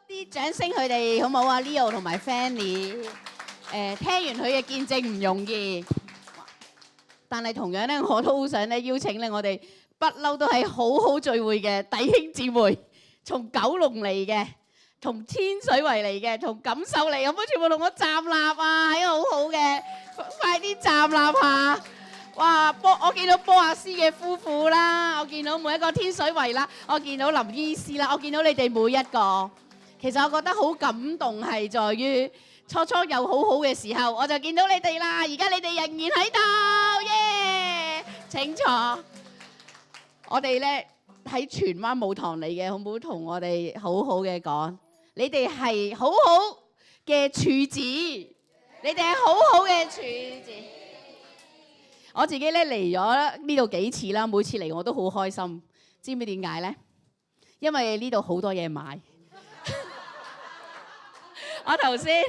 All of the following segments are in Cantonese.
啲掌聲佢哋好唔好啊 ？Leo 同埋 Fanny， 聽完佢嘅見證唔容易，但係同樣咧，我都好想咧邀請咧我哋不嬲都係好好聚會嘅弟兄姊妹，從九龍嚟嘅，從天水圍嚟嘅，從錦繡嚟，可唔可以全部同我站立啊？係好好嘅，快啲站立下！哇！我見到波亞斯嘅夫婦啦，我見到每一個天水圍啦，我見到林醫師啦，我見到你哋每一個。其實我覺得好感動係在於初初有好好嘅時候，我就見到你哋啦。而家你哋仍然喺度，耶！請坐。我哋咧喺荃灣舞堂嚟嘅，好唔好同我哋好好嘅講？你哋係好好嘅柱子，你哋係好好嘅柱子。我自己咧嚟咗呢度幾次啦，每次嚟我都好開心。知唔知點解咧？因為呢度好多嘢買。我頭先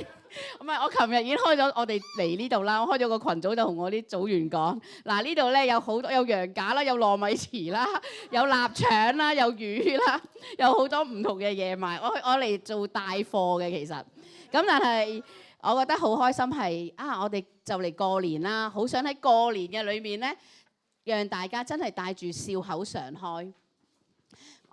唔係，我琴日已經開咗，我哋嚟呢度啦。我開咗個群組就同我啲組員講，嗱，呢度咧有好多有羊架啦，有糯米糍啦，有臘腸啦，有魚啦，有好多唔同嘅嘢賣。我嚟做帶貨嘅其實，咁但係我覺得好開心係我哋就嚟過年啦，好想喺過年嘅裏面咧，讓大家真係帶住笑口常開。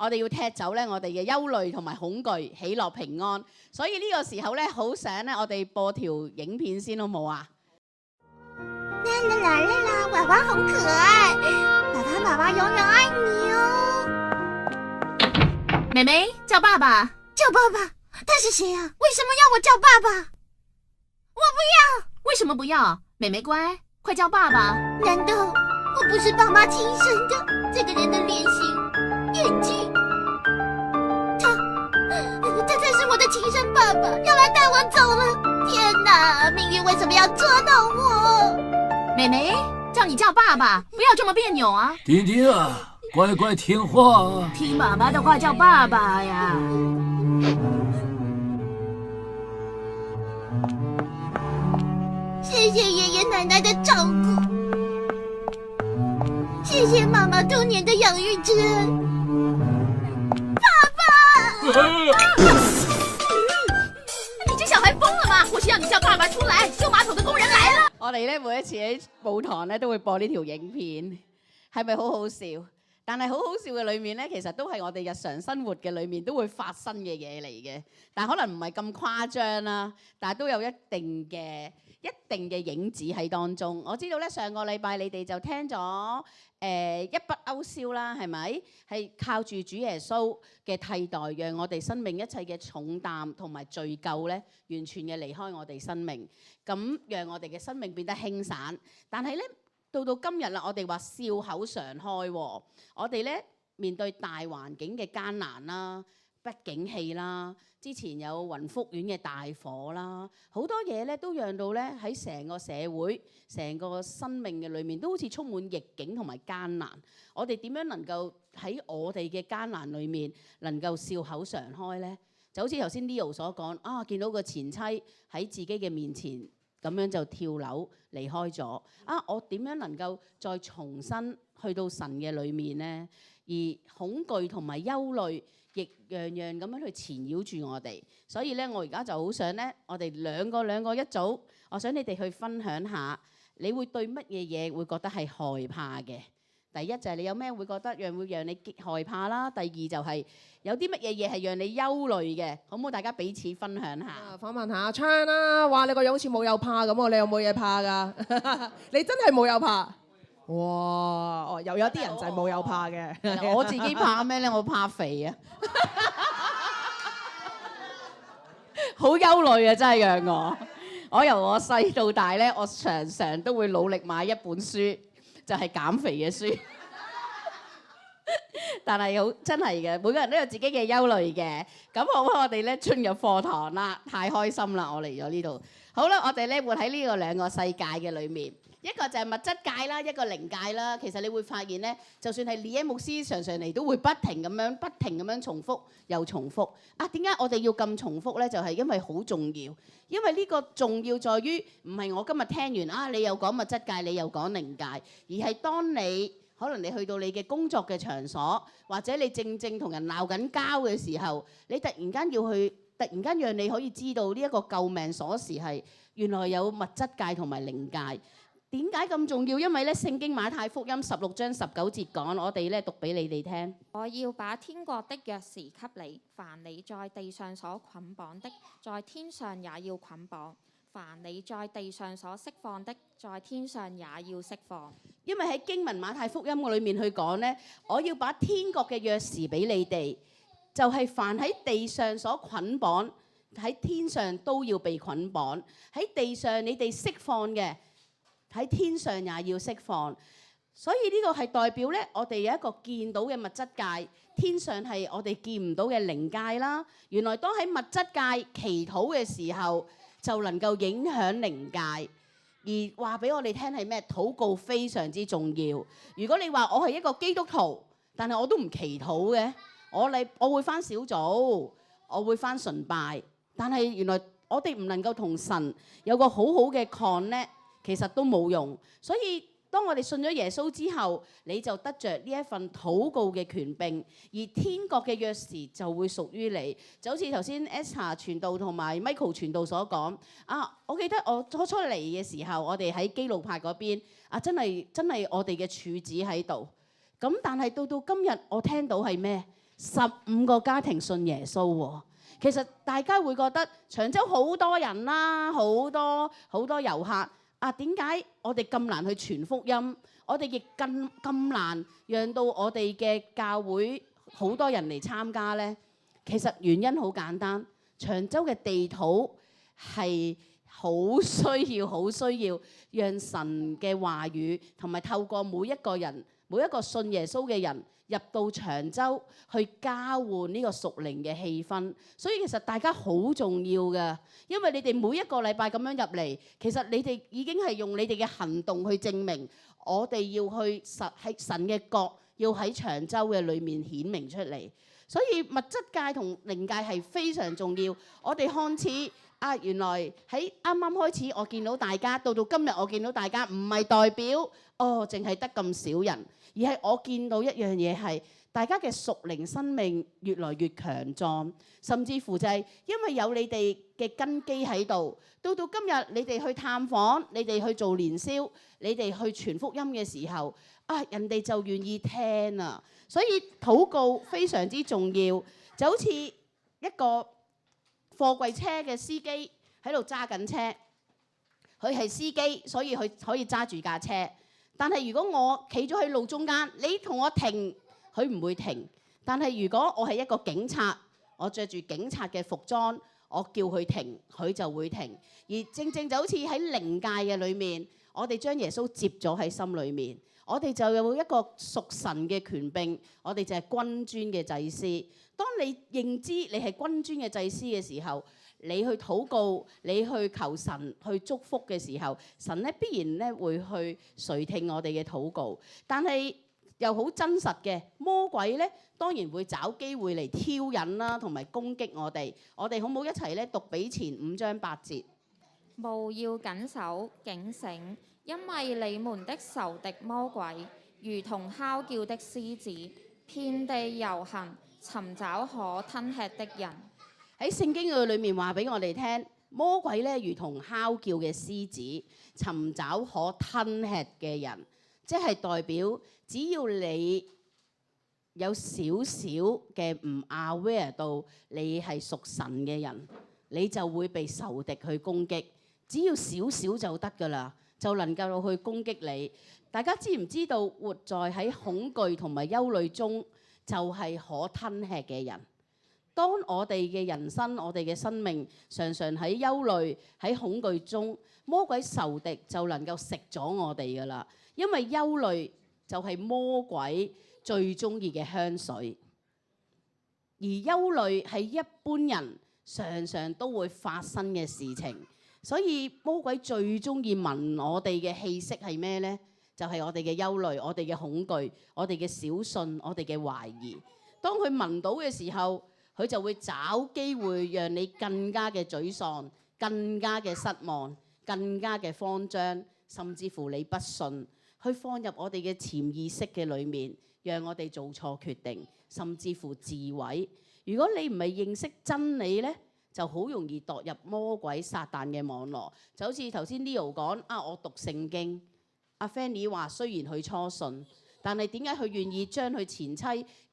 我哋要踢走咧我哋嘅憂慮同埋恐懼，喜樂平安。所以呢個時候咧，好想咧我哋播條影片先好冇啊？啦，娃娃好可愛，爸爸永遠愛你哦。妹妹叫爸爸，叫爸爸，他是誰啊？為什麼要我叫爸爸？我不要。為什麼不要？妹妹乖，快叫爸爸。難道我不是爸媽親生的？這個人的臉型、眼睛，他才是我的親生爸爸，要來帶我走了。天哪，命運為什麼要捉弄我？妹妹叫你叫爸爸，不要這麼別扭啊！丁丁啊，乖乖聽話啊！聽爸爸的話叫爸爸呀！謝謝爺爺奶奶的照顧，謝謝媽媽多年的養育之恩。爸爸！你這小孩瘋了嗎？我是要你叫爸爸出來，修馬桶的工人來了。我哋咧每一次喺舞堂咧都會播呢條影片，係咪好好笑？但係好好笑嘅裏面咧，其實都係我哋日常生活嘅裏面都會發生嘅嘢嚟嘅。但係可能唔係咁誇張啦，但係都有一定嘅影子喺當中。我知道咧上個禮拜你哋就聽咗一筆勾銷啦，係咪？係靠住主耶穌嘅替代，讓我哋生命一切嘅重擔同埋罪疚咧，完全嘅離開我哋生命，咁讓我哋嘅生命變得輕散。但係咧到今日啦，我哋話笑口常開喎。我哋咧面對大環境嘅艱難啦、不景氣啦，之前有雲福苑嘅大火啦，好多嘢咧都讓到咧喺成個社會、成個生命嘅裏面都好似充滿逆境同埋艱難。我哋點樣能夠喺我哋嘅艱難裏面能夠笑口常開呢？就好似頭先 Leo 所講見到個前妻喺自己嘅面前咁樣就跳樓離開咗我點樣能夠再重新去到神嘅裏面呢？而恐懼同埋憂慮亦樣樣咁樣去纏繞住我哋，所以咧我而家就好想咧，我哋兩個一組，我想你哋去分享下，你會對乜嘢嘢會覺得係害怕嘅？第一就係你有咩會覺得會讓你害怕啦，第二就係有啲乜嘢嘢係讓你憂慮嘅，好唔好？大家彼此分享下。訪問下阿昌啦，話你個樣好似冇有怕咁喎，你有冇嘢怕㗎？你真係冇有怕？哇！又有啲人就係冇有怕嘅。我自己怕咩咧？我怕肥啊！好憂慮啊！真係讓我由我細到大咧，我常常都會努力買一本書，就係減肥嘅書。但係好真係嘅，每個人都有自己嘅憂慮嘅。咁好，我哋咧進入課堂啦，太開心啦！我嚟咗呢度。好啦，我哋咧活喺呢個兩個世界嘅裏面。一個就係物質界啦，一個靈界啦。其實你會發現咧，就算係李恩牧師常常嚟，都會不停咁樣重複又重複。點解我哋要咁重複咧？就係因為好重要。因為呢個重要在於唔係我今日聽完你又講物質界，你又講靈界，而係當你可能你去到你嘅工作嘅場所，或者你正同人鬧緊交嘅時候，你突然間讓你可以知道呢一個救命鎖匙係原來有物質界同埋靈界。點解咁重要？因為咧聖經馬太福音16章19節講，我哋咧讀俾你哋聽。我要把天國的鑰匙給你，凡你在地上所捆綁的，在天上也要捆綁；凡你在地上所釋放的，在天上也要釋放。因為喺經文馬太福音裏面去講呢，我要把天國嘅鑰匙俾你哋，就係凡喺地上所捆綁，喺天上都要被捆綁；喺地上你哋釋放嘅，喺天上也要釋放。所以呢個係代表咧，我哋有一個見到嘅物質界，天上係我哋見唔到嘅靈界啦。原來當喺物質界祈禱嘅時候，就能夠影響靈界。而話俾我哋聽係咩？禱告非常之重要。如果你話我係一個基督徒，但係我都唔祈禱嘅，我會返小組，我會返崇拜，但係原來我哋唔能夠同神有個好好嘅 connect，其實都冇用。所以當我哋信咗耶穌之後，你就得着呢一份禱告嘅權柄，而天國嘅鑰匙就會屬於你。就好似頭先 Esther 傳道同埋 Michael 傳道所講我記得我初嚟嘅時候，我哋喺基路伯嗰邊真係我哋嘅柱子喺度。咁但係到今日，我聽到係咩？15個家庭信耶穌喎。其實大家會覺得長洲好多人啦，好多遊客。點解我哋咁難去傳福音？我哋亦咁難讓到我哋嘅教會好多人嚟參加呢？其實原因好簡單，長洲嘅地土係好需要讓神嘅話語同埋透過每一個人，每一個信耶穌嘅人入到長洲去交換呢個屬靈嘅氣氛。所以其實大家好重要㗎，因為你哋每一個禮拜咁樣入嚟，其實你哋已經係用你哋嘅行動去證明我哋要去喺神嘅國，要喺長洲嘅裏面顯明出嚟。所以物質界同靈界係非常重要。我哋看似原來喺啱啱開始我見到大家，到今日我見到大家，唔係代表淨係得咁少人，而係我見到一樣嘢係大家嘅屬靈生命越來越強壯，甚至乎就係因為有你哋嘅根基喺度，到今日你哋去探訪，你哋去做年宵，你哋去傳福音嘅時候，人哋就願意聽啊。所以禱告非常之重要，就好似一個貨櫃車嘅司機喺度揸緊車，佢係司機，所以佢可以揸住架車。但係如果我企咗喺路中間，你同我停，佢唔會停。但係如果我係一個警察，我着住警察嘅服裝，我叫佢停，佢就會停。而正就好似喺靈界嘅裏面，我哋將耶穌接咗喺心裏面，我哋就有一個屬神嘅權柄，我哋就係君尊嘅祭司。當你認知你係君尊嘅祭司嘅時候，你去禱告，你去求神去祝福嘅時候，神咧必然咧會去垂聽我哋嘅禱告。但係又好真實嘅，魔鬼咧當然會找機會嚟挑釁啦，同埋攻擊我哋。我哋好唔好一齊咧讀彼前5章8節？務要謹守警醒，因為你們的仇敵魔鬼如同哮叫的獅子，遍地遊行，尋找可吞吃的人。喺聖經嘅裏面話俾我哋聽，魔鬼咧如同哮叫嘅獅子，尋找可吞吃嘅人，即係代表只要你有少少嘅唔 aware 到你係屬神嘅人，你就會被仇敵去攻擊。只要少少就得㗎啦，就能夠去攻擊你。大家知唔知道活在喺恐懼同埋憂慮中就係可吞吃嘅人？當我哋嘅人生、我哋嘅生命常常喺憂慮、喺恐懼中，魔鬼仇敵就能夠食咗我哋㗎啦。因為憂慮就係魔鬼最中意嘅香水，而憂慮係一般人常常都會發生嘅事情。所以魔鬼最中意聞我哋嘅氣息係咩呢？就係我哋嘅憂慮、我哋嘅恐懼、我哋嘅小信、我哋嘅懷疑。當佢聞到嘅時候，佢就會找機會讓你更加嘅沮喪、更加嘅失望、更加嘅慌張，甚至乎你不信。去放入我哋嘅潛意識嘅裏面，讓我哋做錯決定，甚至乎自毀。如果你唔係認識真理呢，就好容易墮入魔鬼撒旦嘅網絡。就好似頭先 Leo 講我讀聖經，阿 Fanny 話雖然佢初信，但係點解佢願意將佢前妻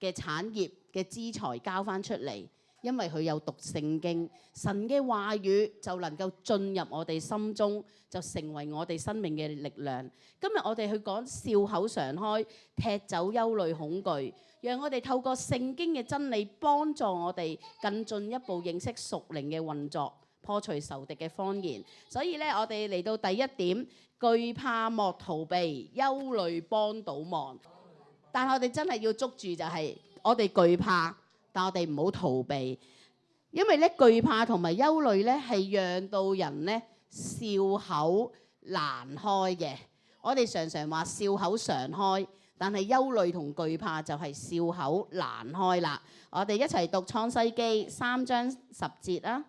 嘅產業嘅資財交翻出嚟？因為佢有讀聖經，神嘅話語就能夠進入我哋心中，就成為我哋生命嘅力量。今日我哋去講笑口常開，踢走憂慮恐懼，讓我哋透過聖經嘅真理幫助我哋更進一步認識屬靈嘅運作，破除仇敵嘅謊言。所以咧，我哋嚟到第一點，懼怕莫逃避，憂慮幫倒忙。但係我哋真係要捉住就係我哋懼怕。但我哋唔好逃避，因為咧懼怕同埋憂慮咧係讓到人咧笑口難開嘅。我哋常常話笑口常開，但係憂慮同懼怕就係笑口難開啦。我哋一齊讀創世記3章10節啦。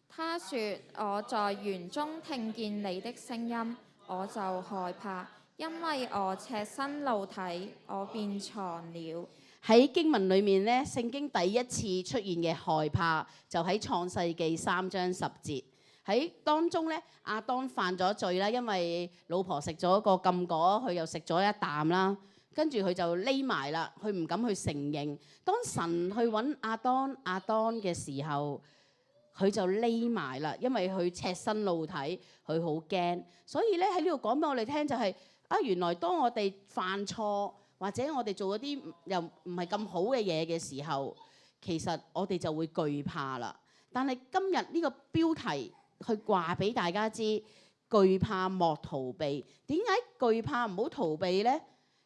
他說：我在園中聽見你的聲音，我就害怕，因為我赤身露體，我便藏了。喺經文裏面咧，聖經第一次出現嘅害怕就喺創世記3章10節。喺當中咧，亞當犯咗罪啦，因為老婆食咗個禁果，佢又食咗一啖啦，跟住佢就匿埋啦，佢唔敢去承認。當神去揾亞當嘅時候，佢就匿埋啦，因為佢赤身露體，佢好驚。所以咧喺呢度講俾我哋聽就係原來當我哋犯錯，或者我哋做一啲又唔係咁好嘅嘢嘅時候，其實我哋就會懼怕啦。但係今日呢個標題去話俾大家知，懼怕莫逃避。點解懼怕唔好逃避呢？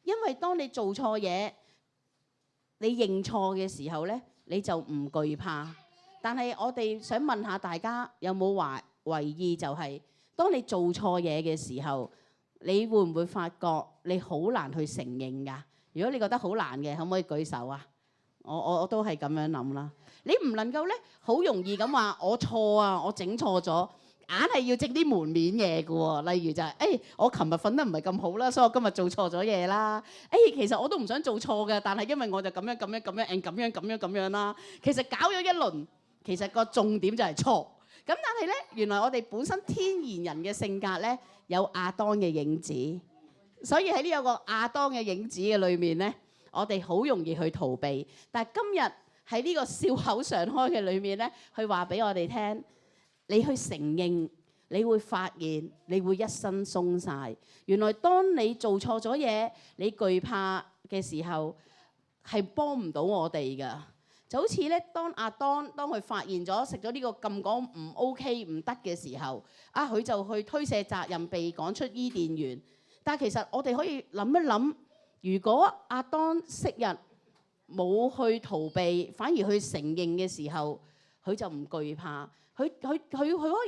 因為當你做錯嘢，你認錯嘅時候呢，你就唔懼怕。但係我哋想問下大家，有冇為意就係當你做錯嘢嘅時候，你會唔會發覺你好難去承認㗎？如果你覺得好難嘅，可唔可以舉手啊？我都係咁樣諗啦。你唔能夠咧，好容易咁話我錯啊，我整錯咗，硬係要整啲門面嘢嘅喎。例如就係我琴日瞓得唔係咁好啦，所以我今日做錯咗嘢啦。其實我都唔想做錯嘅，但係因為我就咁樣啦。其實搞咗一輪，其實個重點就係錯。咁但係咧，原來我哋本身天然人嘅性格咧，有亞當嘅影子，所以喺呢個亞當嘅影子嘅裏面咧，我哋好容易去逃避。但係今日喺呢個笑口常開嘅裏面咧，去話俾我哋聽，你去承認，你會發現你會一身鬆晒。原來當你做錯咗嘢，你懼怕嘅時候係幫唔到我哋㗎。就好似咧，當亞當佢發現咗食咗呢個禁果唔 OK 唔得嘅時候，佢就去推卸責任，被趕出伊甸園。但係其實我哋可以諗一諗，如果亞當昔日冇去逃避，反而去承認嘅時候，佢就唔懼怕。佢可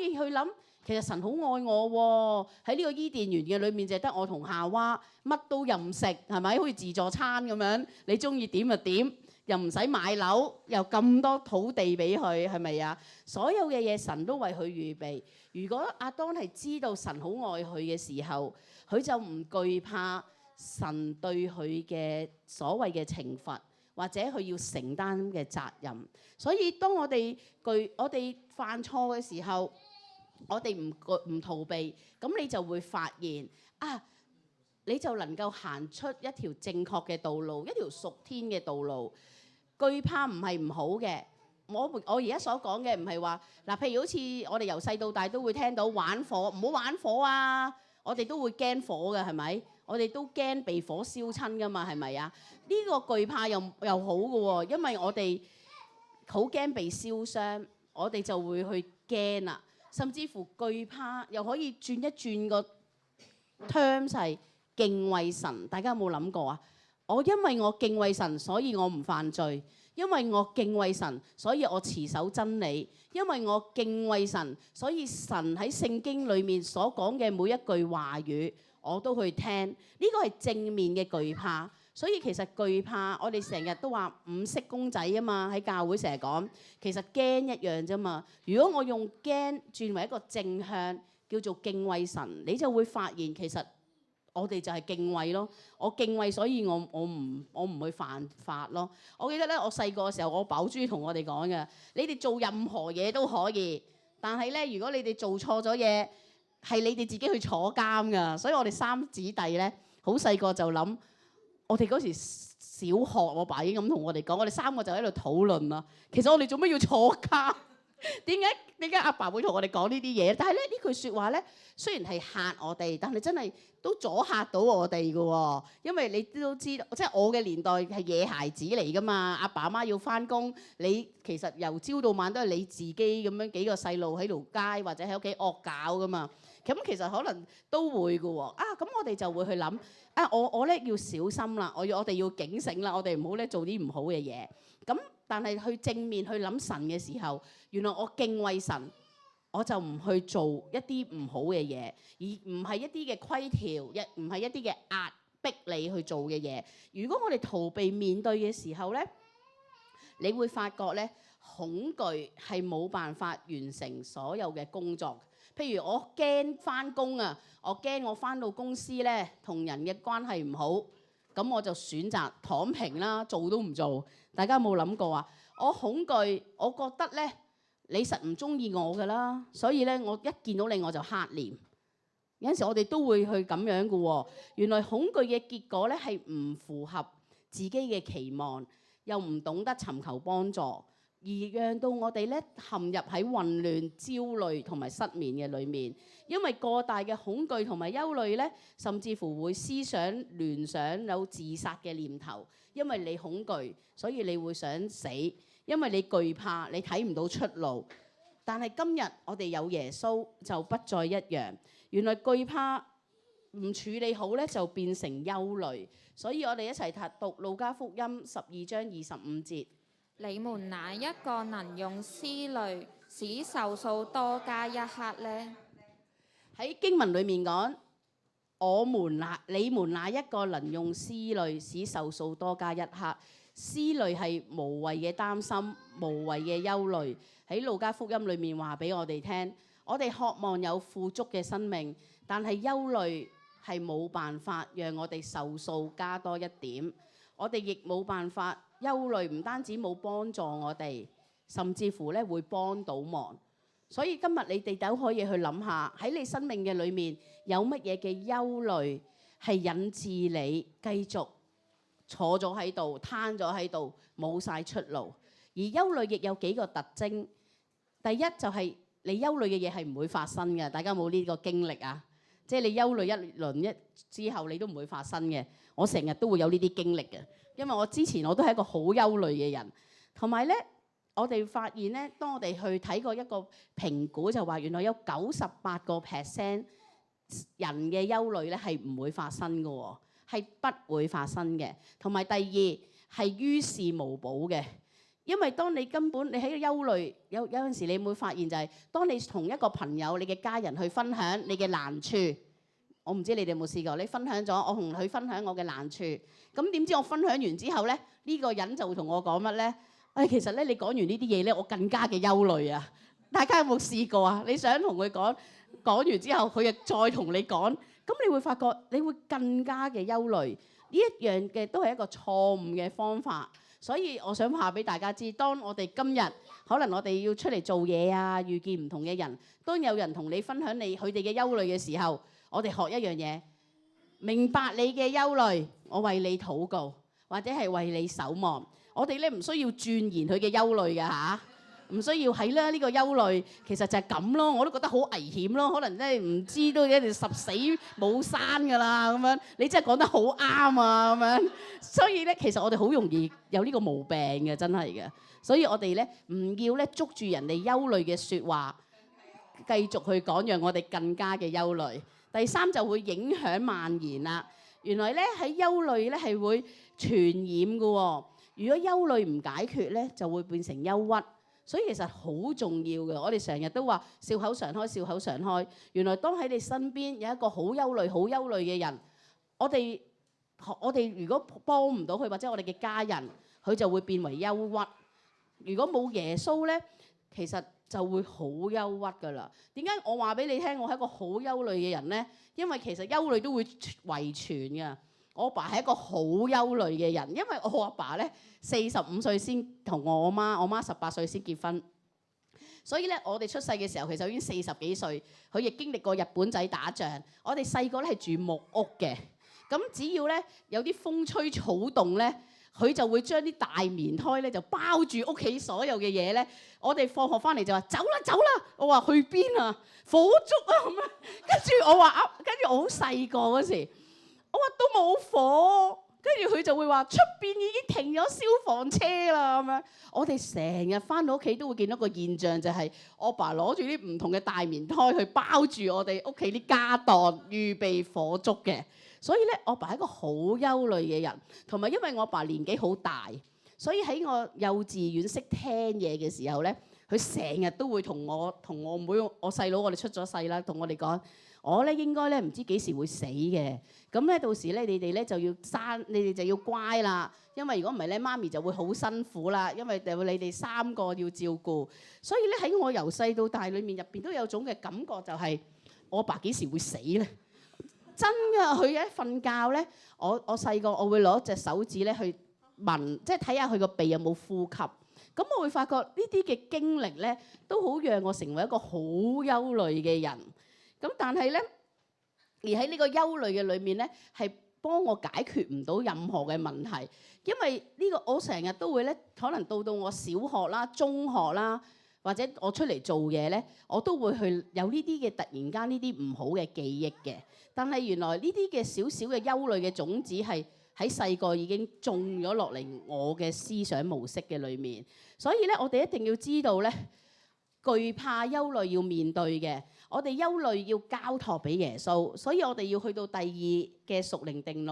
以去諗，其實神好愛我喎。喺呢個伊甸園嘅裏面，就係得我同夏娃，乜都任食，係咪？好似自助餐咁樣，你中意點就點。又唔使買樓，又咁多土地俾佢，係咪啊？所有嘅嘢神都為佢預備。如果亞當係知道神好愛佢嘅時候，佢就唔懼怕神對佢嘅所謂嘅懲罰，或者佢要承擔嘅責任。所以當我哋犯錯嘅時候，我哋唔逃避，咁你就會發現你就能夠行出一條正確嘅道路，一條屬天嘅道路。懼怕唔係唔好嘅，我而家所講嘅唔係話譬如好似我哋由細到大都會聽到玩火，唔好玩火啊！我哋都會驚火嘅，係咪？我哋都驚被火燒親噶嘛，係咪啊？呢個懼怕又好嘅喎，因為我哋好驚被燒傷，我哋就會去驚啦。甚至乎懼怕又可以轉一轉個 term 係敬畏神，大家有冇諗過啊？因為我敬畏神，所以我唔犯罪；因為我敬畏神，所以我持守真理；因為我敬畏神，所以神喺聖經裏面所講嘅每一句話語，我都去聽。呢個係正面嘅懼怕。所以其實懼怕，我哋成日都話五色公仔啊嘛，喺教會成日講，其實驚一樣啫嘛。如果我用驚轉為一個正向，叫做敬畏神，你就會發現其實我哋就係敬畏咯。我敬畏，所以我唔去犯法咯。我記得咧，我細個嘅時候，我飽珠同我哋講嘅，你哋做任何嘢都可以，但係咧，如果你哋做錯咗嘢，係你哋自己去坐監㗎。所以我哋三子弟咧，好細個就諗，我哋嗰時小學，我爸已經咁同我哋講，我哋三個就喺度討論啦。其實我哋做咩要坐監？點解阿爸會同我哋講呢啲嘢？但係咧，呢句説話咧，雖然係嚇我哋，但係真係都阻嚇到我哋嘅喎。因為你都知道，即係我嘅年代係野孩子嚟㗎嘛。阿爸阿媽要返工，你其實由朝到晚都係你自己咁樣幾個細路喺條街或者喺屋企惡搞㗎嘛。咁其實可能都會嘅喎。咁我哋就會去諗，我咧要小心啦，我哋要警醒啦，我哋唔好咧做啲唔好嘅嘢。咁但係去正面去諗神嘅時候，原來我敬畏神，我就唔去做一啲唔好嘅嘢，而唔係一啲嘅規條，亦唔係一啲嘅壓迫你去做嘅嘢。如果我哋逃避面對嘅時候咧，你會發覺咧，恐懼係冇辦法完成所有嘅工作。譬如我驚返工啊，我驚我返到公司咧同人嘅關係唔好，咁我就選擇躺平啦，做都唔做。大家有冇諗過啊？我恐懼，我覺得咧你實唔中意我㗎啦，所以咧我一見到你我就黑臉。有陣時我哋都會去咁樣嘅喎。原來恐懼嘅結果咧係唔符合自己嘅期望，又唔懂得尋求幫助，而讓到我哋咧陷入喺混亂、焦慮同埋失眠嘅裏面。因為過大嘅恐懼同埋憂慮咧，甚至乎會思想聯想有自殺嘅念頭。因為你恐懼，所以你會想死。因為你懼怕，你睇唔到出路。但係今日我哋有耶穌就不再一樣。原來懼怕唔處理好咧，就變成憂慮。所以我哋一齊讀路加福音12章25節。你們哪一個能用思慮使壽數多加一刻呢？喺經文裏面講，你們哪一個能用思慮使壽數多加一刻？思慮係無謂嘅擔心，無謂嘅憂慮。喺路加福音裏面話俾我哋聽，我哋渴望有富足嘅生命，但係憂慮係冇辦法讓我哋壽數加多一點。我哋亦冇辦法，憂慮唔單止冇幫助我哋，甚至乎咧會幫倒忙。所以今日你哋都可以去諗下，喺你生命嘅裏面有乜嘢嘅憂慮係引致你繼續坐咗喺度，攤咗喺度，冇晒出路。而憂慮亦有幾個特徵。第一就係你憂慮嘅嘢係唔會發生嘅。大家有冇呢個經歷啊？即係你憂慮一輪之後，你都唔會發生嘅。我成日都會有呢啲經歷嘅，因為我之前我都係一個好憂慮嘅人。同埋咧，我哋發現咧，當我哋去睇過一個評估，就話原來有98% 人嘅憂慮咧係唔會發生嘅喎。係不會發生嘅。同埋第二係於事無補嘅，因為當你根本你喺個憂慮，有陣時你會發現就係當你同一個朋友、你嘅家人去分享你嘅難處，我唔知你哋有冇試過，你分享咗，我同佢分享我嘅難處，咁點知我分享完之後咧，呢個人就會同我講乜咧？其實咧你講完呢啲嘢咧，我更加嘅憂慮啊！大家有冇試過啊？你想同佢講完之後，佢又再同你講。咁你會發覺，你會更加嘅憂慮。呢一樣嘅都係一個錯誤嘅方法。所以我想話俾大家知，當我哋今日可能我哋要出嚟做嘢啊，遇見唔同嘅人，當有人同你分享佢哋嘅憂慮嘅時候，我哋學一樣嘢，明白你嘅憂慮，我為你禱告，或者係為你守望。我哋咧唔需要鑽研佢嘅憂慮嘅嚇。唔需要係啦，呢個憂慮其實就係咁咯，我都覺得好危險咯。可能真係唔知都一定十死冇生㗎啦咁樣。你真係講得好啱啊咁樣。所以咧，其實我哋好容易有呢個毛病嘅，真係嘅。所以我哋咧唔要咧捉住人哋憂慮嘅説話，繼續去講，讓我哋更加嘅憂慮。第三就會影響蔓延啦。原來咧喺憂慮咧係會傳染㗎喎。如果憂慮唔解決咧，就會變成憂鬱。所以其實好重要嘅，我哋成日都話笑口常開，笑口常開。原來當喺你身邊有一個好憂慮嘅人，我哋如果幫唔到佢，或者我哋嘅家人，佢就會變為憂鬱。如果冇耶穌咧，其實就會好憂鬱㗎啦。點解我話俾你聽，我係一個好憂慮嘅人呢？因為其實憂慮都會遺傳㗎。我爸係一個好憂慮嘅人，因為我阿爸咧45歲先同我媽18歲先結婚，所以咧我哋出世嘅時候其實已經40幾歲，佢亦經歷過日本仔打仗。我哋細個咧係住木屋嘅，咁只要咧有啲風吹草動咧，佢就會將啲大棉胎咧就包住屋企所有嘅嘢咧。我哋放學翻嚟就話走啦走啦，我話去邊啊？火燭啊咁樣。跟住我話跟住我好細個嗰時。我話都冇火，跟住佢就會話出邊已經停咗消防車啦咁樣。我哋成日翻到屋企都會見到個現象，就係我爸攞住啲唔同嘅大棉胎去包住我哋屋企啲家當，預備火燭嘅。所以咧，我爸係一個好憂慮嘅人，同埋因為我爸年紀好大，所以喺我幼稚園識聽嘢嘅時候咧，佢成日都會同我妹、我細佬，我哋出咗世啦，同我哋講。我咧應該咧唔知幾時會死嘅，咁咧到時咧你哋咧就要生，你哋就要乖啦，因為如果唔係咧媽咪就會好辛苦啦，因為你哋3個要照顧，所以咧喺我由細到大裏面入邊都有種嘅感覺，就係我爸幾時會死咧？真㗎，佢一瞓覺咧，我細個我會攞隻手指咧去聞，即係睇下佢個鼻有冇呼吸，咁我會發覺呢啲嘅經歷咧都好讓我成為一個好憂慮嘅人。咁但係咧，而喺呢個憂慮嘅裏面咧，係幫我解決唔到任何嘅問題，因為呢個我成日都會咧，可能到我小學啦、中學啦，或者我出嚟做嘢咧，我都會去有呢啲嘅突然間呢啲唔好嘅記憶嘅。但係原來呢啲嘅少少嘅憂慮嘅種子係喺細個已經種咗落嚟我嘅思想模式嘅裏面，所以咧我哋一定要知道咧，懼怕憂慮要面對嘅。我哋憂慮要交託俾耶穌，所以我哋要去到第2嘅屬靈定律，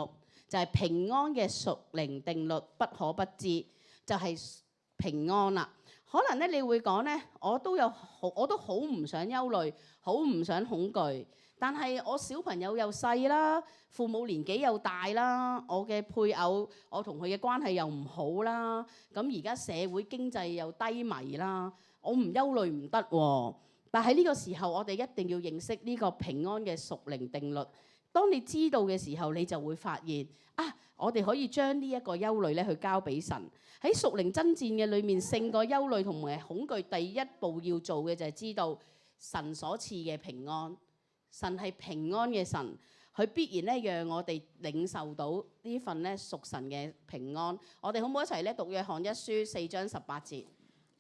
就係平安嘅屬靈定律，不可不知，就係平安啦。可能咧，你會講咧，我都好唔想憂慮，好唔想恐懼，但係我小朋友又細啦，父母年紀又大啦，我嘅配偶，我同佢嘅關係又唔好啦，咁而家社會經濟又低迷啦，我唔憂慮唔得喎。但喺呢個時候，我哋一定要認識呢個平安嘅屬靈定律。當你知道嘅時候，你就會發現啊，我哋可以將呢一個憂慮咧去交俾神。喺屬靈爭戰嘅裏面，勝過憂慮同埋恐懼，第一步要做嘅就係知道神所賜嘅平安。神係平安嘅神，佢必然咧讓我哋領受到呢份咧屬神嘅平安。我哋好唔好一齊咧讀約翰1書4章18節？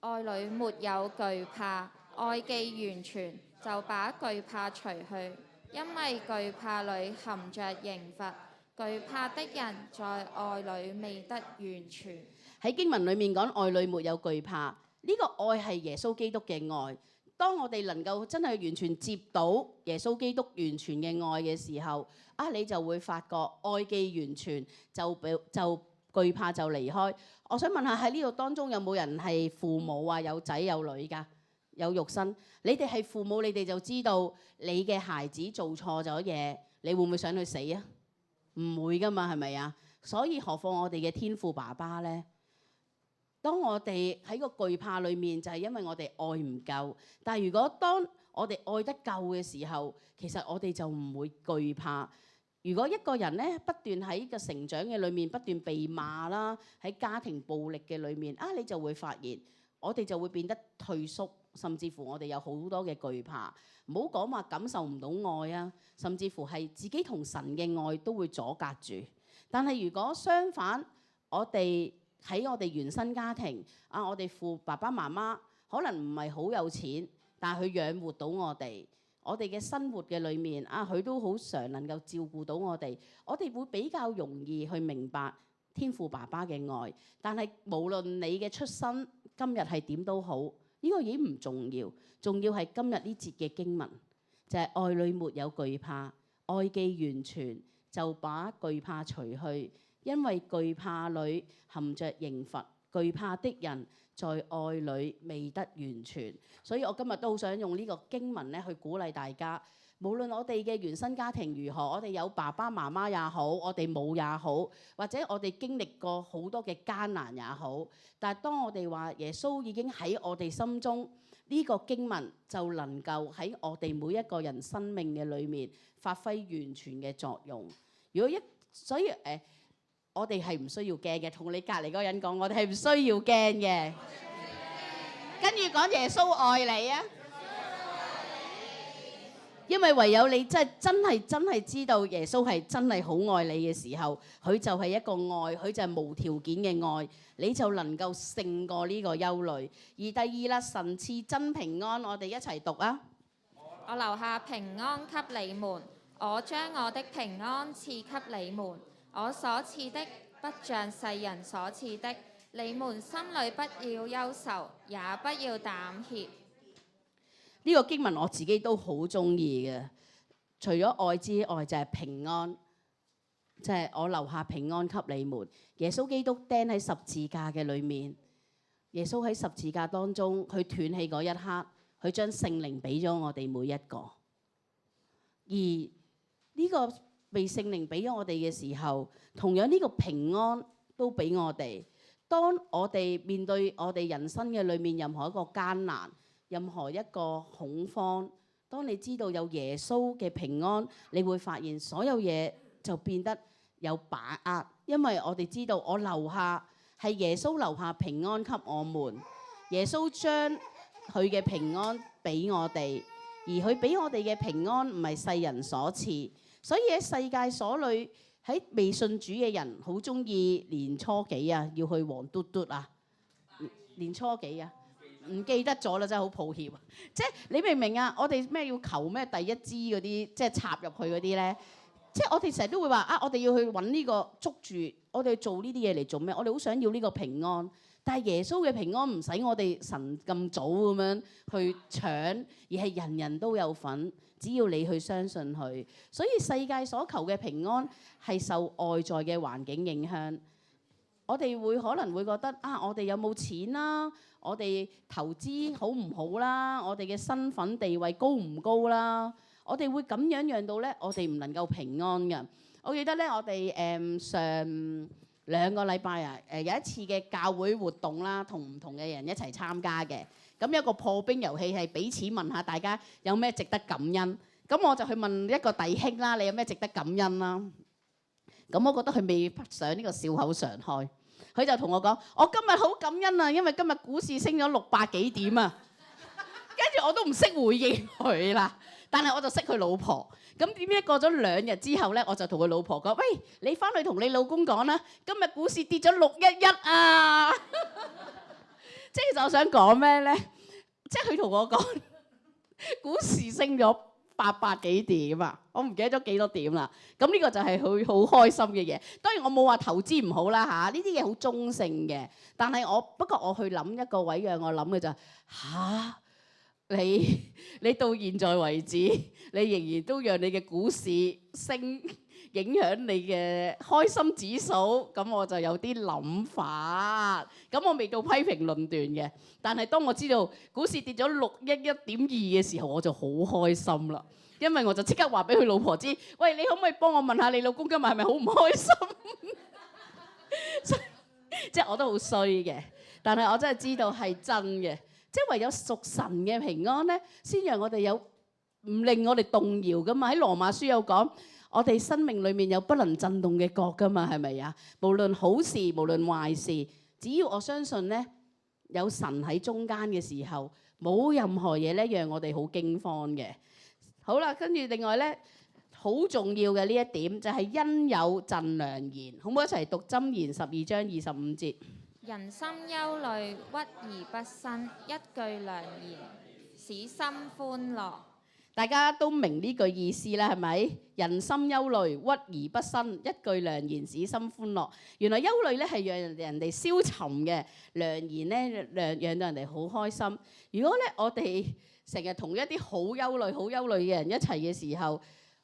愛裏沒有懼怕。愛既完全，就把懼怕除去，因為懼怕裏含着刑罰。懼怕的人在愛裏未得完全。喺經文裏面講愛裏沒有懼怕，呢個愛係耶穌基督嘅愛。當我哋能夠真係完全接到耶穌基督完全嘅愛嘅時候，你就會發覺愛既完全，就懼怕就離開。我想問下喺呢度當中有冇人係父母啊，有仔有女㗎？有肉身，你哋係父母，你哋就知道你嘅孩子做錯咗嘢，你會唔會想佢死啊？唔會噶嘛，係咪啊？所以何況我哋嘅天父爸爸呢？當我哋喺個懼怕裏面，就係因為我哋愛唔夠。但係如果當我哋愛得夠嘅時候，其實我哋就唔會懼怕。如果一個人呢不斷喺個成長嘅裏面不斷被罵啦，喺家庭暴力嘅裏面你就會發現我哋就會變得退縮。甚至乎我哋有好多嘅懼怕，唔好講話感受唔到愛啊，甚至乎係自己同神嘅愛都會阻隔住。但係如果相反，我哋喺我哋原生家庭我哋父爸爸媽媽可能唔係好有錢，但係佢養活到我哋嘅生活嘅裏面佢都好常能夠照顧到我哋會比較容易去明白天父爸爸嘅愛。但係無論你嘅出身今日係點都好。呢個已經唔重要，重要係今日呢節嘅經文，就係愛裏沒有懼怕，愛既完全，就把懼怕除去，因為懼怕裏含着刑罰，懼怕的人在愛裏未得完全。所以我今日都好想用呢個經文咧去鼓勵大家，無論我哋嘅原生家庭如何，我哋有爸爸媽媽也好，我哋冇也好，或者我哋經歷過好多嘅艱難也好，但係當我哋話耶穌已經喺我哋心中，呢個經文就能夠喺我哋每一個人生命嘅裏面發揮完全嘅作用。所以我哋係唔需要驚嘅。同你隔離嗰個人講，我哋係唔需要驚嘅。跟住講耶穌愛你啊！因為唯有你真係知道耶穌係真係好愛你嘅時候，佢就係一個愛，佢就係無條件嘅愛，你就能夠勝過呢個憂慮。而第二啦，神賜真平安，我哋一齊讀啊！我留下平安給你們，我將我的平安賜給你們，我所賜的不像世人所賜的，你們心裏不要憂愁，也不要膽怯。呢個經文我自己都好中意嘅，除咗愛之外就係平安，即係我留下平安給你們。耶穌基督釘喺十字架嘅裏面，耶穌喺十字架當中，佢斷氣嗰一刻，佢將聖靈俾咗我哋每一個。而呢個被聖靈俾咗我哋嘅時候，同樣呢個平安都俾我哋。當我哋面對我哋人生嘅裏面任何一個艱難，任何一個恐慌，當你知道有耶穌嘅平安，你會發現所有嘢就變得有把握，因為我哋知道我留下係耶穌留下平安給我們，耶穌將佢嘅平安俾我哋，而佢俾我哋嘅平安唔係世人所賜，所以喺世界所裏，喺未信主嘅人好中意年初幾啊，要去黃嘟嘟啊，年初幾啊？唔記得咗啦，真係好抱歉。即係你明唔明啊？我哋咩要求咩第一支嗰啲，即係插入去嗰啲咧？即係我哋成日都會話啊，我哋要去揾呢個捉住，我哋做呢啲嘢嚟做咩？我哋好想要呢個平安，但係耶穌嘅平安唔使我哋神咁早咁樣去搶，而係人人都有份，只要你去相信佢。所以世界所求嘅平安係受外在嘅環境影響。我哋可能會覺得啊，我哋有冇錢啦？我哋投資好唔好啦？我哋嘅身份地位高唔高啦？我哋會咁樣讓到咧，我哋唔能夠平安嘅。我記得咧，我哋上2個禮拜啊，有一次嘅教會活動啦，同唔同嘅人一齊參加嘅。咁有個破冰遊戲係俾錢問下大家有咩值得感恩。咁我就去問一個弟兄啦，你有咩值得感恩啦？咁我覺得佢未上呢個笑口常開。佢就同我講：我今日好感恩啊，因為今日股市升咗600幾點啊！跟住我都唔識回應佢啦，但係我就識佢老婆。咁點知過咗2日之後咧，我就同佢老婆講：喂，你翻去同你老公講啦，今日股市跌咗611啊！即係其實我想講咩咧？即係佢同我講股市升咗800幾點啊！我唔記得咗幾多點啦。咁呢個就係佢好開心嘅嘢。當然我冇話投資唔好啦嚇，呢啲嘢好中性嘅。但係不過我去諗一個位讓我諗嘅就係嚇，你到現在為止，你仍然都讓你嘅股市升，影響你嘅開心指數。咁我就有啲諗法。咁我未到批評論斷嘅，但係當我知道股市跌咗611.2嘅時候，我就好開心啦。因為我就即刻話俾佢老婆知，喂，你可唔可以幫我問下你老公今日係咪好唔開心？即係我都好衰嘅，但係我真係知道係真嘅。即係唯有屬神嘅平安咧，先讓我哋有唔令我哋動搖噶嘛。喺羅馬書有講，我哋生命裡面有不能震動嘅角噶嘛，係咪啊？無論好事，無論壞事，只要我相信咧，有神喺中間嘅時候，冇任何嘢咧讓我哋好驚慌嘅。好啦，跟住另外咧，好重要嘅呢一點就係因有贈良言，好唔好一齊讀箴言12章25節？人心憂慮，屈而不伸，一句良言，使心歡樂。大家都明呢句意思啦，係咪？人心憂慮，屈而不伸，一句良言，使心歡樂。原來憂慮咧係讓人哋消沉嘅，良言咧讓到人哋好開心。如果咧我哋成日同一啲好憂慮嘅人一齊嘅時候，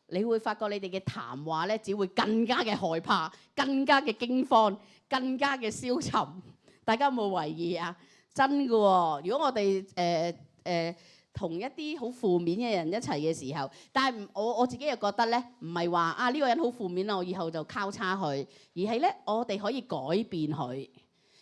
你會發覺你哋嘅談話咧只會更加嘅害怕，更加嘅驚慌，更加嘅消沉。大家有冇懷疑啊？真嘅喎！如果我哋同一啲好負面嘅人一齊嘅時候，但係我自己又覺得咧，唔係話啊呢個人好負面啦，我以後就交叉佢，而係咧我哋可以改變佢。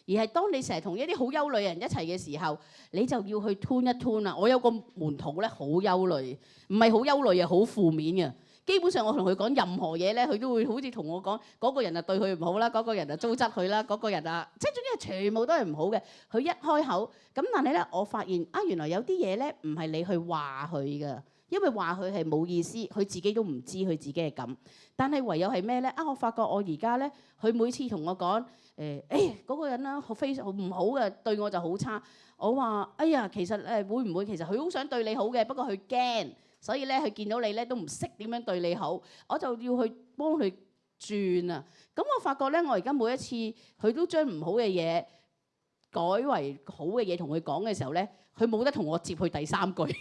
而係當你成日同一啲好憂慮嘅人一齊嘅時候，你就要去 tune 一 tune 啦。我有個門徒咧，好憂慮，唔係好憂慮啊，好負面嘅。基本上我同佢講任何嘢咧，佢都會好似同我講嗰個人啊對佢唔好啦，嗰個人啊糟質佢啦，嗰個人啊即係總之係全部都係唔好嘅。佢一開口咁，但係咧我發現啊，原來有啲嘢咧唔係你去話佢㗎，因為話佢係冇意思，佢自己都唔知佢自己係咁。但係唯有係咩咧？啊，我發覺我而家咧，佢每次同我講嗰個人啦，非常唔好嘅，對我就好差。我話哎呀，其實會唔會其實佢好想對你好嘅，不過佢驚。所以咧，佢見到你咧都唔識點樣對你好，我就要去幫佢轉啊。咁我發覺咧，我而家每一次佢都將唔好嘅嘢改為好嘅嘢同佢講嘅時候咧，佢冇得同我接去第三句，因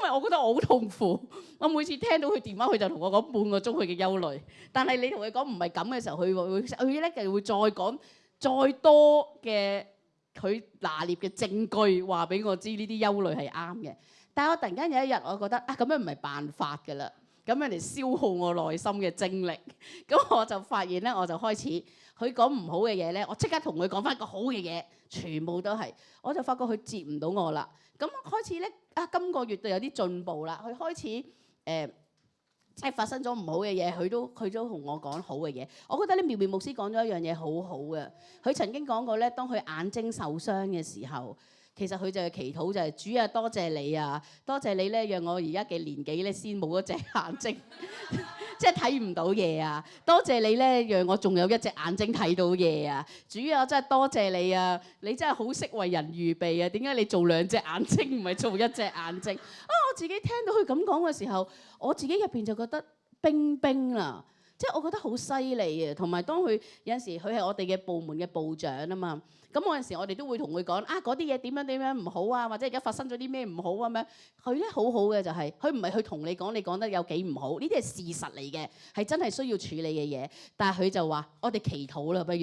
為我覺得我好痛苦。我每次聽到佢電話，佢就同我講半個鐘佢嘅憂慮。但係你同佢講唔係咁嘅時候，佢咧就會再講再多嘅佢拿捏嘅證據，話俾我知呢啲憂慮係啱嘅。但係我突然間有一日，我覺得啊，咁樣唔係辦法㗎啦，咁樣嚟消耗我內心嘅精力。咁我就發現咧，我就開始佢講唔好嘅嘢咧，我即刻同佢講翻個好嘅嘢，全部都係。我就發覺佢接唔到我啦。咁開始咧啊，今個月就有啲進步啦。佢開始即係發生咗唔好嘅嘢，佢都同我講好嘅嘢。我覺得咧，苗苗牧師講咗一樣嘢好好嘅。佢曾經講過咧，當佢眼睛受傷嘅時候。其實佢就係祈禱，就係主啊，多謝你啊，多謝你咧，讓我而家嘅年紀咧先冇一隻眼睛，即係睇唔到嘢啊！多謝你咧，讓我仲有一隻眼睛睇到嘢啊！主啊，真係多謝你啊！你真係好識為人預備啊！點解你做兩隻眼睛唔係做一隻眼睛啊？我自己聽到佢咁講嘅時候，我自己入邊就覺得冰冰啦，即係我覺得好犀利啊！同埋當佢有陣時，佢係我哋嘅部門嘅部長啊嘛。咁嗰陣時，我哋都會同佢講啊，嗰啲嘢點樣唔好啊，或者而家發生咗啲咩唔好咁樣。佢咧好好嘅就係，佢唔係去同你講你講得有幾唔好，呢啲係事實嚟嘅，係真係需要處理嘅嘢。但係佢就話：我哋祈禱啦，不如，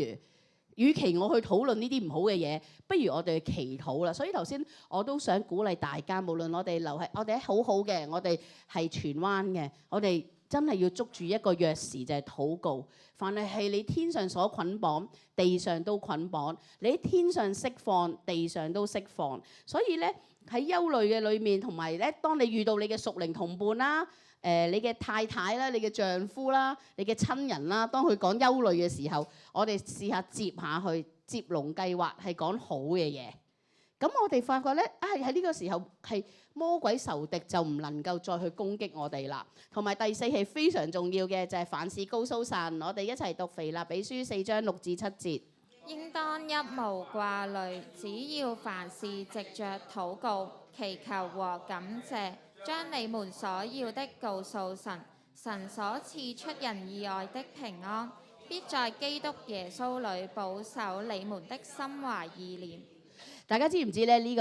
與其我去討論呢啲唔好嘅嘢，不如我哋去祈禱啦。所以頭先我都想鼓勵大家，無論我哋我哋好好嘅，我哋係荃灣嘅，我哋真係要捉住一個鑰匙，就係禱告。凡係你天上所捆綁，地上都捆綁；你喺天上釋放，地上都釋放。所以咧喺憂慮嘅裏面，同埋咧，當你遇到你嘅屬靈同伴啦、你嘅太太啦、你嘅丈夫啦、你嘅親人啦，當佢講憂慮嘅時候，我哋試下接下去，接龍計劃係講好嘅嘢。咁我哋發覺咧，喺呢個時候係魔鬼仇敵就唔能夠再去攻擊我哋啦。同埋第四係非常重要嘅，就係凡事告訴神。我哋一齊讀腓立比書4章6至7節。應當一無掛慮，只要凡事藉着禱告、祈求和感謝，將你們所要的告訴神。神所賜出人意外的平安，必在基督耶穌裏保守你們的心懷意念。大家知唔知咧？呢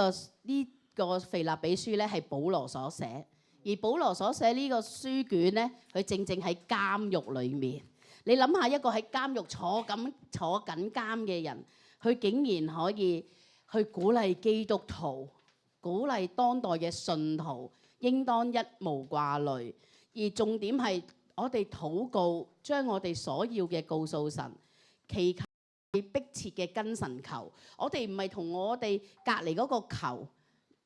個腓立比書咧係保羅所寫，而保羅所寫呢個書卷咧，佢正正喺監獄裏面。你諗下，一個喺監獄坐緊監嘅人，佢竟然可以去鼓勵基督徒，鼓勵當代嘅信徒，應當一無掛慮。而重點係我哋禱告，將我哋所要嘅告訴神，祈求迫切嘅跟神求。我哋唔係同我哋隔離嗰個求，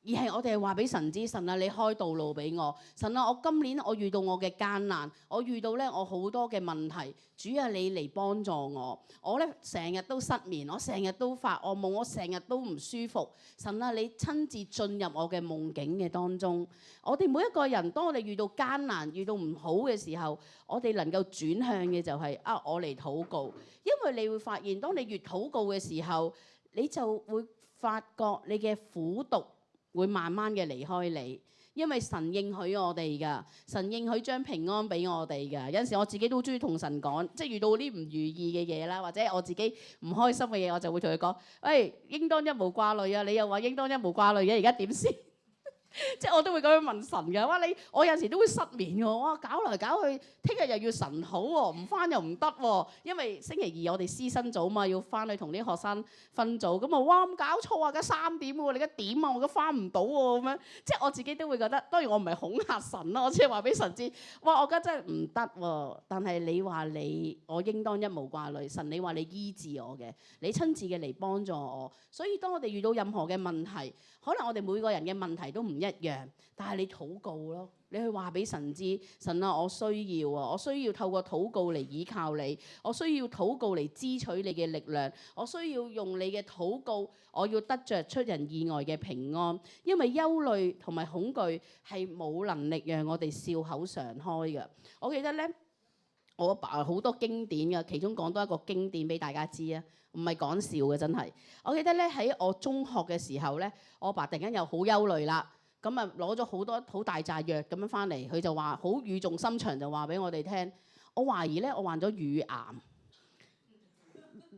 而係我哋係話俾神知，神啊，你開道路俾我。神啊，我今年我遇到我嘅艱難，我遇到咧我好多嘅問題。主啊，你嚟幫助我。我咧成日都失眠，我成日都發惡夢，我成日都唔舒服。神啊，你親自進入我嘅夢境嘅當中。我哋每一個人，當我哋遇到艱難、遇到唔好嘅時候，我哋能夠轉向嘅就係我嚟禱告。因為你會發現，當你越禱告嘅時候，你就會發覺你嘅苦毒會慢慢嘅離開你。因為神應許我哋㗎，神應許將平安俾我哋㗎。有陣時我自己都中意同神講，即係遇到啲唔如意嘅嘢啦，或者我自己唔開心嘅嘢，我就會同佢講：喂，應當一無掛慮啊！你又話應當一無掛慮嘅，而家點先？即係我都會咁樣問神嘅，哇！我有時都會失眠喎，哇！搞嚟搞去，聽日又要晨禱喎，唔翻又唔得喎，因為星期二我哋師生組嘛，要翻去同啲學生分組，咁啊哇咁搞錯啊！而家3點喎，你而家點啊？我而家翻唔到喎，咁樣即係我自己都會覺得，當然我唔係恐嚇神啦，我只係話俾神知，哇！我而家真係唔得喎，但係你話我應當一無掛慮，神你話你醫治我嘅，你親自嘅嚟幫助我，所以當我哋遇到任何嘅問題，可能我哋每個人嘅問題都唔一樣，但係你禱告咯，你去話俾神知，神啊，我需要啊，我需要透過禱告嚟倚靠你，我需要禱告嚟支取你嘅力量，我需要用你嘅禱告，我要得着出人意外嘅平安，因為憂慮同埋恐懼係冇能力讓我哋笑口常開嘅。我記得咧，我阿爸好多經典嘅，其中講多一個經典俾大家知啊。唔係講笑嘅，真係。我記得咧喺我中學嘅時候咧，我阿爸突然間又好憂慮啦，咁啊攞咗好多好大扎藥咁樣翻嚟，佢就話好語重心長就話俾我哋聽，我懷疑咧我患咗乳癌。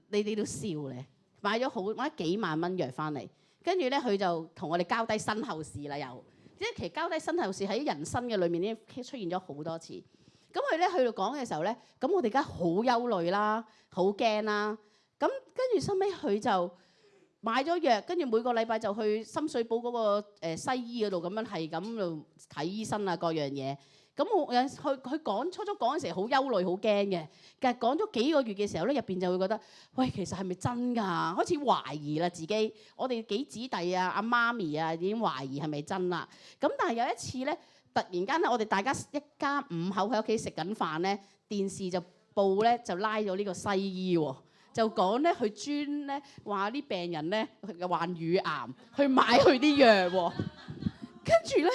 你哋都笑咧，買咗幾萬蚊藥翻嚟，跟住咧佢就同我哋交低身後事啦，又即係其實交低身後事喺人生嘅裏面咧出現咗好多次。咁佢咧去到講嘅時候咧，咁我哋而家好憂慮啦，好驚啦。咁跟住收尾佢就買咗藥，跟住每個禮拜就去深水埗嗰個西醫嗰度咁樣係咁度睇醫生啊各樣嘢。咁我有佢講初講嘅時候好憂慮好驚嘅，但係講咗幾個月嘅時候咧，入邊就會覺得，喂，其實係咪真㗎？開始懷疑啦自己。我哋幾姊弟啊、阿媽咪啊已經懷疑係咪真啦。咁但係有一次咧，突然間咧，我哋大家一家5口喺屋企食緊飯咧，電視就報咧就拉咗呢個西醫喎。就講咧，佢專咧話啲病人咧患乳癌，去買佢啲藥喎。跟住咧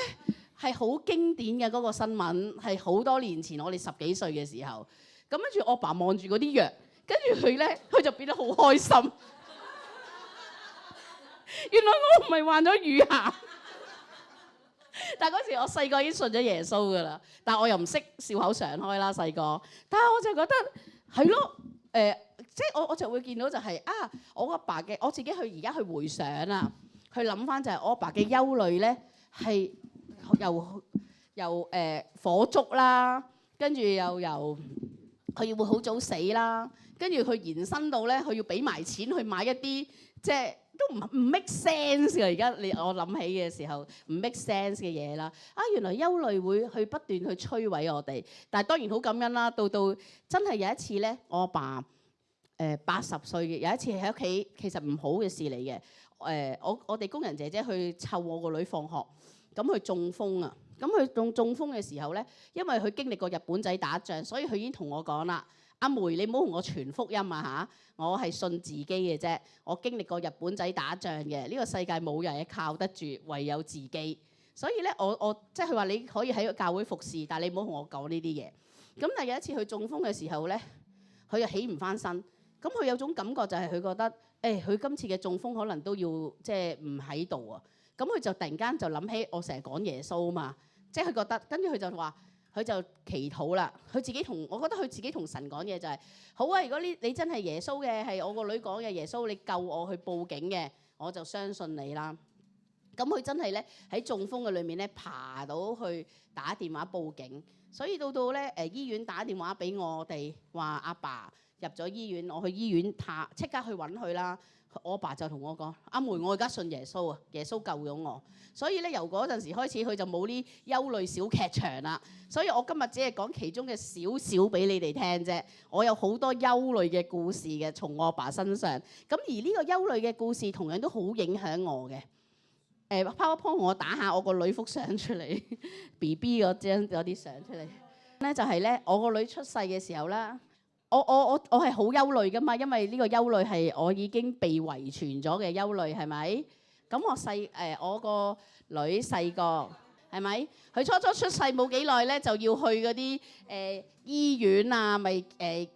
係好經典嘅嗰個新聞，係好多年前我哋10幾歲嘅時候。咁跟住我爸望住嗰啲藥，跟住佢就變得好開心。原來我唔係患咗乳癌，但係嗰時我細個已經信咗耶穌㗎啦。但係我又唔識笑口常開啦細個。但係我就覺得係咯，即係我就會見到就係我阿爸嘅，我自己而家去回想啊，去諗翻就係我阿爸嘅憂慮咧，係由火燭啦，跟住又由佢會好早死啦，跟住佢延伸到咧，佢要俾埋錢去買一啲即係都唔 make sense 嘅。而家我諗起嘅時候唔 make sense 嘅嘢啦。原來憂慮會去不斷去摧毀我哋，但係當然好感恩啦。到真係有一次咧，我阿爸80歲嘅，有一次喺屋企，其實唔好嘅事嚟嘅。我哋工人姐姐去湊我個女放學，咁佢中風啊。咁佢中風嘅時候咧，因為佢經歷過日本仔打仗，所以佢已經同我講啦：阿梅，你唔好同我傳福音啊嚇！我係信自己嘅啫，我經歷過日本仔打仗嘅，呢個世界冇人係靠得住，唯有自己。所以咧，我即係佢話你可以喺個教會服侍，但係你唔好同我講呢啲嘢。咁但係有一次佢中風嘅時候咧，佢又起唔翻身。咁佢有種感覺就係佢覺得，佢今次嘅中風可能都要即係唔喺度啊。咁佢就突然間就諗起我成日講耶穌嘛，即係佢覺得，跟住佢就話，佢就祈禱啦。我覺得佢自己同神講嘢就係，好啊！如果你真係耶穌嘅，係我個女講嘅耶穌，你救我去報警嘅，我就相信你啦。咁佢真係咧喺中風嘅裏面咧爬到去打電話報警，所以到咧醫院打電話俾我哋話阿爸入咗醫院，我去醫院即刻去揾佢啦。我阿爸就同我講：阿梅，我而家信耶穌啊，耶穌救咗我。所以咧由嗰陣時開始，佢就冇啲憂慮小劇場啦。所以我今日只係講其中嘅少少俾你哋聽啫。我有好多憂慮嘅故事嘅，從我阿爸身上。咁而呢個憂慮嘅故事同樣都好影響我嘅。PowerPoint 我打下我個女幅相出嚟，BB 嗰啲相出嚟咧，就係咧我個女出世嘅時候啦。我係好憂慮噶嘛，因為呢個憂慮係我已經被遺傳咗嘅憂慮，係咪？咁我個女細個係咪？佢初出世冇幾耐咧，就要去嗰啲醫院啊，咪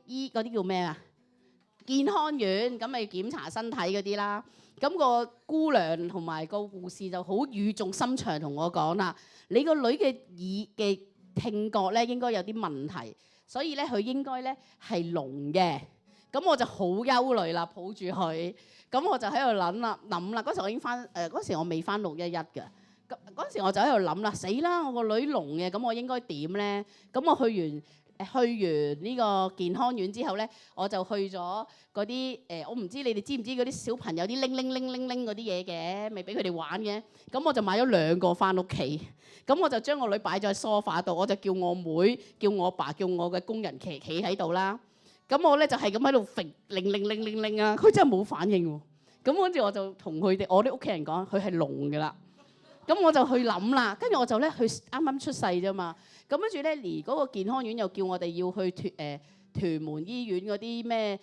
醫嗰啲叫咩啊？健康院，咁咪檢查身體嗰啲啦。咁個姑娘同埋個護士就好語重心長同我講啦：你個女嘅耳嘅聽覺咧應該有啲問題。所以咧，佢應該咧係聾嘅。咁我就好憂慮啦，抱住佢。咁我就喺度諗啦。嗰時我已經嗰時我未翻611㗎。咁嗰陣時我就喺度諗啦，死啦！我個女聾嘅，咁我應該點咧？咁我去完呢個健康院之後咧，我就去咗嗰啲我唔知你哋知唔知嗰啲小朋友啲拎嗰啲嘢嘅，未俾佢哋玩嘅。咁我就買咗2個翻屋企，咁我就將個女擺咗喺梳化度，我就叫我妹、叫我爸、叫我嘅工人企喺度啦。咁我咧就係咁喺度揈拎啊，佢真係冇反應喎。咁跟住我就同我啲屋企人講，佢係聾㗎啦。咁我就去諗啦，跟住我就咧去啱啱出世啫嘛。咁跟住咧，而嗰個健康院又叫我哋要去屯門醫院嗰啲咩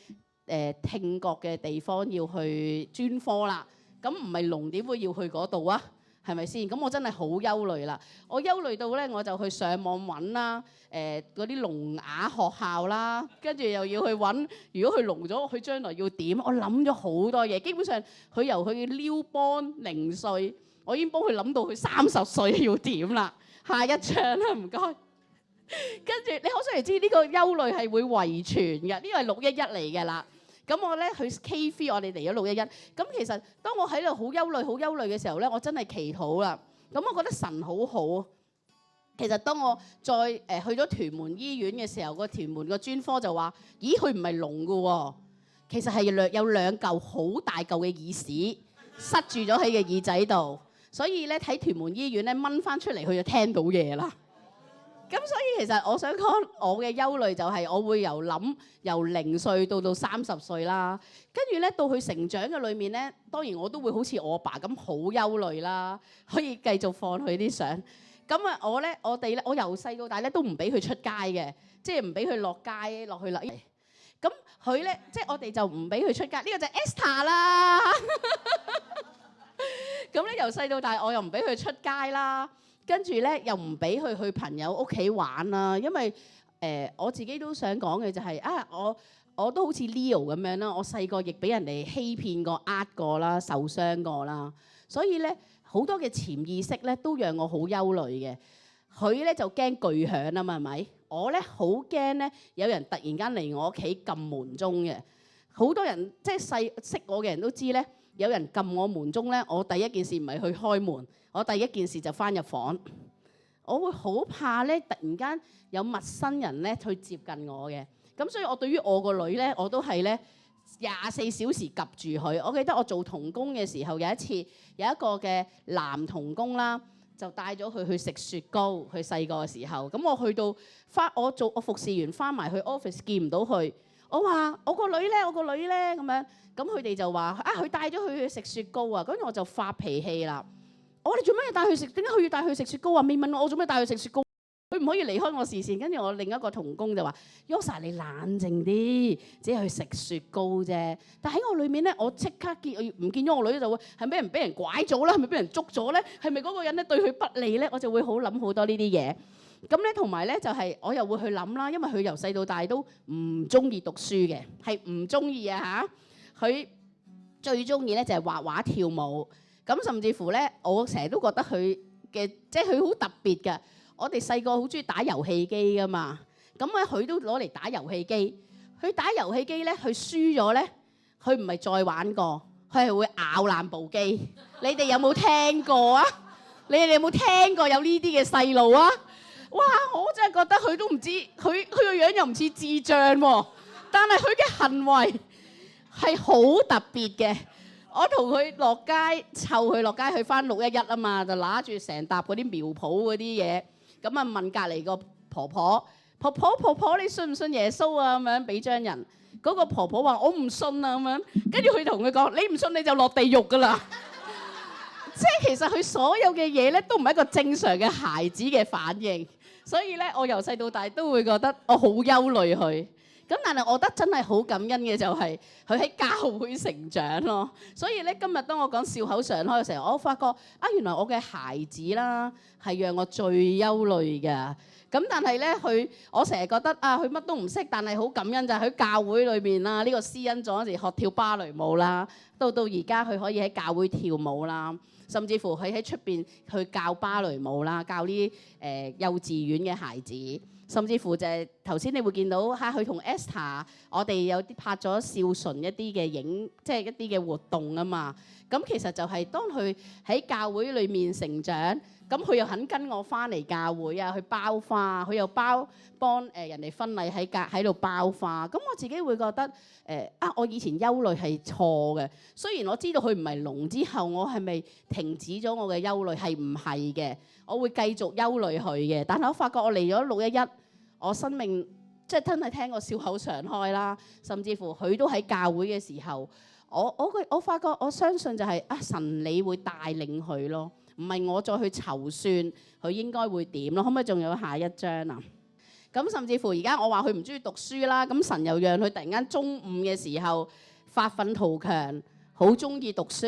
聽覺嘅地方要去專科啦。咁唔係聾點會要去嗰度啊？係咪先？咁我真係好憂慮啦。我憂慮到咧，我就去上網揾啦，嗰啲聾啞學校啦，跟住又要去揾，如果佢聾咗，佢將來要點？我諗咗好多嘢。基本上佢由佢嘅撩邦0歲。我已經幫佢諗到佢30歲要點啦。下一張啦，唔該。跟住你可想而知呢個憂慮係會遺傳嘅，呢個係611嚟嘅啦。咁我咧去 K3，我哋嚟咗611。咁其實當我喺度好憂慮嘅時候咧，我真係祈禱啦。咁我覺得神好好。其實當我再去咗屯門醫院嘅時候，個屯門個專科就話：咦，佢唔係聾㗎喎，其實係有2嚿好大嚿嘅耳屎塞住咗喺嘅耳仔度。所以咧喺屯門醫院咧掹翻出嚟，佢就聽到嘢啦。咁所以其實我想講，我嘅憂慮就係我會由0歲到30歲啦。跟住咧到佢成長嘅裏面咧，當然我都會好似我爸咁好憂慮啦。可以繼續放佢啲相。咁啊，我由細到大咧都唔俾佢出街嘅，即係唔俾佢落街落去啦。咁佢咧即係我哋就唔俾佢出街。呢個就係 Esther 啦。咁咧由細到大，我又唔俾佢出街啦，跟住咧又唔俾佢去朋友屋企玩啦，因為我自己都想講嘅就係我都好似 Leo 咁樣啦，我細個亦俾人哋欺騙過、呃過啦、受傷過啦，所以咧好多嘅潛意識咧都讓我好憂慮嘅。佢咧就驚巨響啊嘛，係咪？我咧好驚咧有人突然間嚟我屋企撳門鐘嘅。好多人即係識我嘅人都知咧。有人撳我門鐘咧，我第一件事唔係去開門，我第一件事就翻入房。我會好怕咧，突然間有陌生人咧去接近我嘅。咁所以我對於我個女咧，我都係咧24小時及住佢。我記得我做童工嘅時候，有一次有一個嘅男童工啦，就帶咗佢去食雪糕。佢細個嘅時候，咁我去到我服侍完翻埋去 office 見唔到佢。我話我個女咧咁樣，咁佢哋就話佢帶咗佢去食雪糕啊，跟住我就發脾氣啦。我話你做咩要帶佢食？點解佢要帶佢食雪糕啊？未問我做咩帶佢食雪糕？佢唔可以離開我視線。跟住我另一個同工就話：Yosa 你冷靜啲，只係去食雪糕啫。但喺我裏面咧，我即刻唔見咗我女就會係咪俾人拐咗啦？係咪俾人捉咗咧？係咪嗰個人咧對佢不利咧？我就會好諗好多呢啲嘢。咁咧，同埋咧就係我又會去諗啦，因為佢由細到大都唔中意讀書嘅，係唔中意啊嚇！佢最中意咧就係畫畫跳舞，咁甚至乎咧，我成日都覺得佢嘅即係佢好特別嘅。我哋細個好中意打遊戲機噶嘛，咁咧佢都攞嚟打遊戲機。佢打遊戲機咧，佢輸咗咧，佢唔係再玩過，佢係會咬爛部機。你哋有冇聽過啊？你哋有冇聽過有呢啲嘅細路啊？哇！我真係覺得佢都唔知，佢個樣又唔似智障喎，但係佢嘅行為係好特別嘅。我同佢落街湊佢落街去翻611啊嘛，就揦住成沓嗰啲苗圃嗰啲嘢，咁啊問隔離個婆婆你信唔信耶穌啊？咁樣俾張人，嗰個婆婆話我唔信啊咁樣，跟住佢同佢講你唔信你就落地獄㗎啦。即係其實佢所有嘅嘢咧都唔係一個正常嘅孩子嘅反應。所以咧，我由細到大都會覺得我好憂慮佢。咁但係我覺得真係好感恩嘅就係佢喺教會成長咯。所以咧，今日當我講笑口常開嘅時候，我發覺原來我嘅孩子啦係讓我最憂慮嘅。咁但係咧，我成日覺得佢乜都唔識，但係好感恩就係喺教會裏面啦。呢個施恩座嗰時學跳芭蕾舞啦，到而家佢可以喺教會跳舞啦。甚至乎佢喺出邊去教芭蕾舞啦，教啲幼稚園嘅孩子，甚至乎就係頭先你會見到佢同 Esther， 我哋有啲拍咗孝順一啲嘅即係一啲嘅活動啊嘛。咁其實就係當佢喺教會裏面成長，咁佢又肯跟我翻嚟教會啊，去包花，佢又幫人哋婚禮喺度包花。咁我自己會覺得我以前憂慮係錯嘅。雖然我知道佢唔係聾之後，我係咪停止咗我嘅憂慮？係唔係嘅？我會繼續憂慮佢嘅。但係我發覺我嚟咗611，我生命即係真係聽過笑口常開啦，甚至乎佢都喺教會嘅時候。我發覺我相信就係神你會帶領佢咯，唔係我再去籌算佢應該會點咯。可唔可以仲有下一張啊？咁甚至乎而家我話佢唔中意讀書啦，咁神又讓佢突然間中午嘅時候發奮圖強，好中意讀書。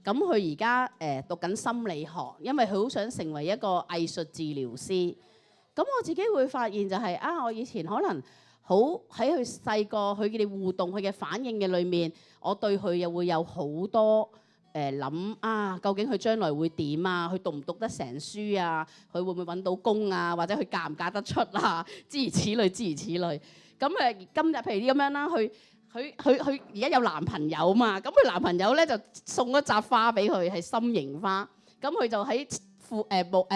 咁佢而家讀緊心理學，因為佢好想成為一個藝術治療師。咁我自己會發現就係我以前可能好喺佢細個佢哋互動佢嘅反應嘅裏面。我對佢又會有好多諗究竟佢將來會點啊？佢讀唔讀得成書啊？佢會唔會揾到工啊？或者佢嫁唔嫁得出啊？諸如此類，諸如此類。咁今日譬如咁樣啦，佢而家有男朋友嘛？咁佢男朋友咧就送咗紮花俾佢，係心形花。咁佢就喺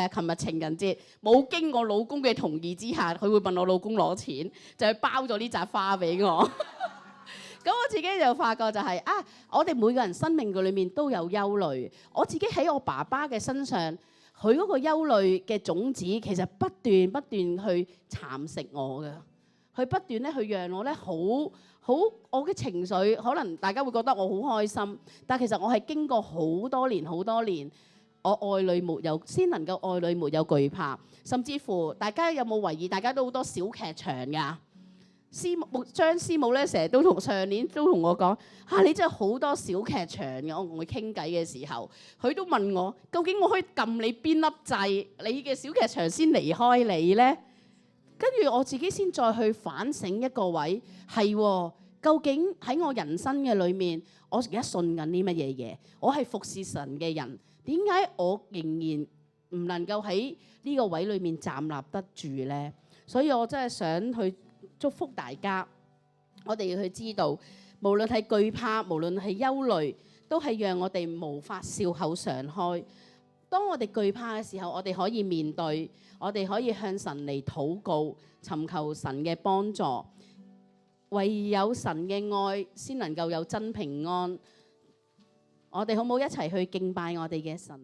琴日情人節冇經過老公嘅同意之下，佢會問我老公攞錢，就係包咗呢紮花俾我。咁我自己就發覺就係我哋每個人生命嘅裏面都有憂慮。我自己喺我爸爸嘅身上，佢嗰個憂慮嘅種子其實不斷去蠶食我嘅。佢不斷咧去讓我咧好我嘅情緒，可能大家會覺得我好開心，但其實我係經過好多年，我愛裏沒有先能夠愛裏沒有懼怕。甚至乎大家有冇懷疑？大家都好多小劇場㗎。張師母咧成日都上年都同我講你真係好多小劇場嘅。我同佢傾偈嘅時候，佢都問我究竟我可以撳你邊粒掣，你嘅小劇場先離開你呢？跟住我自己先再去反省一個位，究竟喺我人生嘅裏面，我而家信緊啲乜嘢嘢？我係服侍神嘅人，點解我仍然唔能夠喺呢個位裏面站立得住呢？所以我真係想去祝福大家，我哋要去知道，無論係懼怕，無論係憂慮，都係讓我哋無法笑口常開。當我哋懼怕嘅時候，我哋可以面對，我哋可以向神嚟禱告，尋求神嘅幫助。唯有神嘅愛，先能夠有真平安。我哋好唔好一齊去敬拜我哋嘅神？